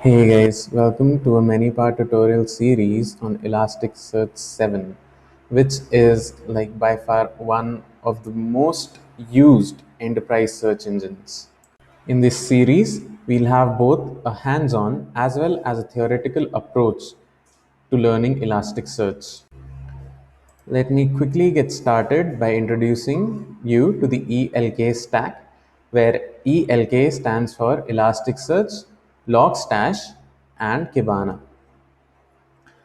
Hey guys, welcome to a many-part tutorial series on Elasticsearch 7, which is like by far one of the most used enterprise search engines. In this series, we'll have both a hands-on as well as a theoretical approach to learning Elasticsearch. Let me quickly get started by introducing you to the ELK stack, where ELK stands for Elasticsearch, Logstash, and Kibana.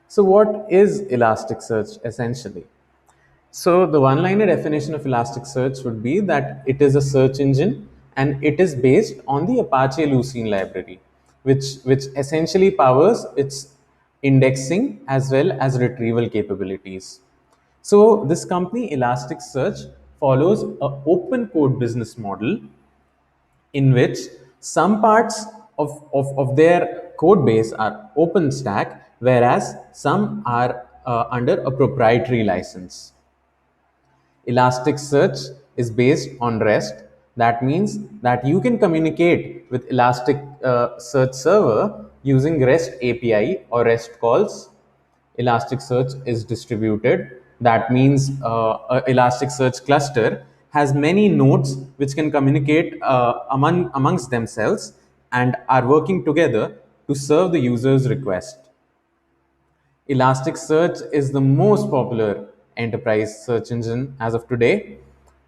So, what is Elasticsearch essentially? So, the one liner definition of Elasticsearch would be that it is a search engine and it is based on the Apache Lucene library, which essentially powers its indexing as well as retrieval capabilities. So, this company Elasticsearch follows an open code business model in which some parts of their code base are open stack, whereas some are under a proprietary license. Elasticsearch is based on REST. That means that you can communicate with Elasticsearch server using REST API or REST calls. Elasticsearch is distributed. That means a Elasticsearch cluster has many nodes which can communicate amongst themselves and are working together to serve the user's request. Elasticsearch is the most popular enterprise search engine as of today,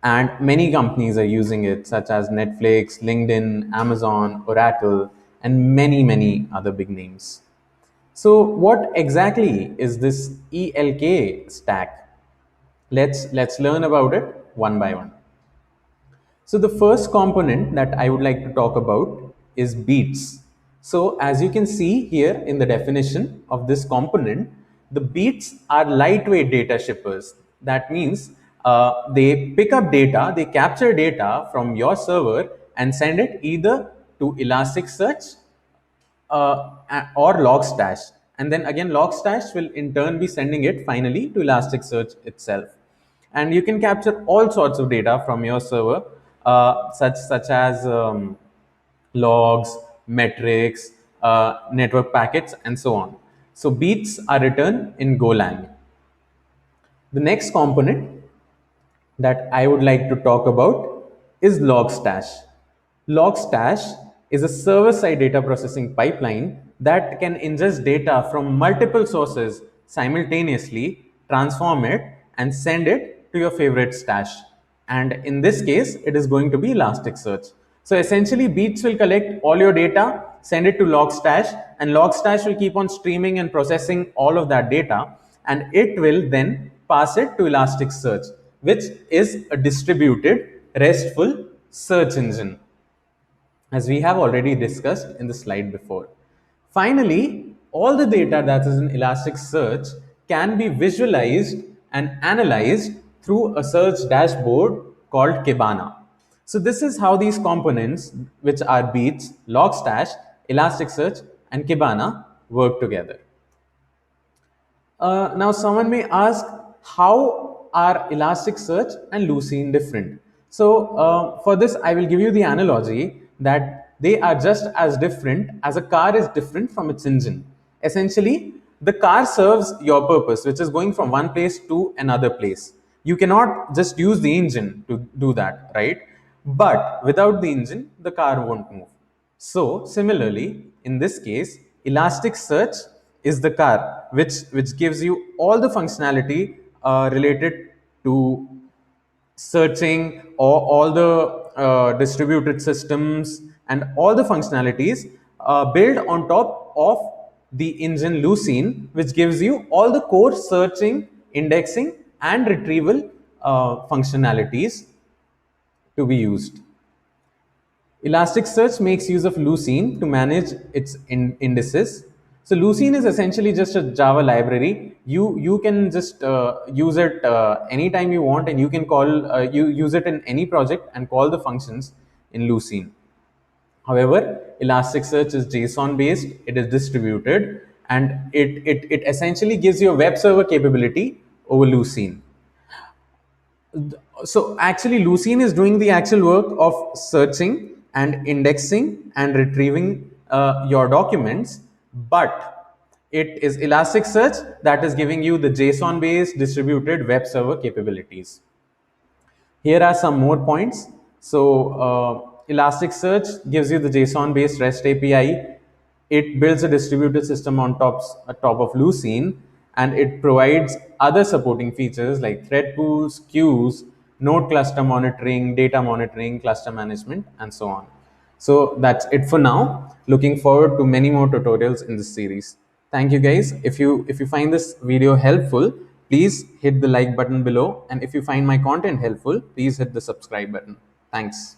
and many companies are using it, such as Netflix, LinkedIn, Amazon, Oracle, and many other big names. So, what exactly is this ELK stack? Let's learn about it one by one. So the first component that I would like to talk about is beats. So as you can see here in the definition of this component, the beats are lightweight data shippers. That means they pick up data, they capture data from your server and send it either to Elasticsearch or Logstash. And then again, Logstash will in turn be sending it finally to Elasticsearch itself. And you can capture all sorts of data from your server, such as logs, metrics, network packets, and so on. So beats are written in Golang. The next component that I would like to talk about is Logstash. Logstash is a server-side data processing pipeline that can ingest data from multiple sources simultaneously, transform it, and send it to your favorite stash. And in this case, it is going to be Elasticsearch. So essentially, Beats will collect all your data, send it to Logstash, and Logstash will keep on streaming and processing all of that data, and it will then pass it to Elasticsearch, which is a distributed RESTful search engine, as we have already discussed in the slide before. Finally, all the data that is in Elasticsearch can be visualized and analyzed through a search dashboard called Kibana. So this is how these components, which are Beats, Logstash, Elasticsearch, and Kibana, work together. Now, someone may ask, how are Elasticsearch and Lucene different? So, for this, I will give you the analogy that they are just as different as a car is different from its engine. Essentially, the car serves your purpose, which is going from one place to another place. You cannot just use the engine to do that, right? But without the engine, the car won't move. So, similarly, in this case, Elasticsearch is the car which gives you all the functionality related to searching or all the distributed systems and all the functionalities built on top of the engine Lucene, which gives you all the core searching, indexing, and retrieval functionalities to be used. Elasticsearch makes use of Lucene to manage its indices. So Lucene is essentially just a Java library. You can just use it anytime you want, and you can call you use it in any project and call the functions in Lucene. However, Elasticsearch is JSON based, it is distributed, and it essentially gives you a web server capability over Lucene. So actually, Lucene is doing the actual work of searching and indexing and retrieving your documents, but it is Elasticsearch that is giving you the JSON based distributed web server capabilities. Here are some more points. So Elasticsearch gives you the JSON based REST API. It builds a distributed system on top of Lucene, and it provides other supporting features like thread pools, queues, node cluster monitoring, data monitoring, cluster management, and so on. So that's it for now. Looking forward to many more tutorials in this series. Thank you guys. If you find this video helpful, please hit the like button below, and if you find my content helpful, please hit the subscribe button. Thanks.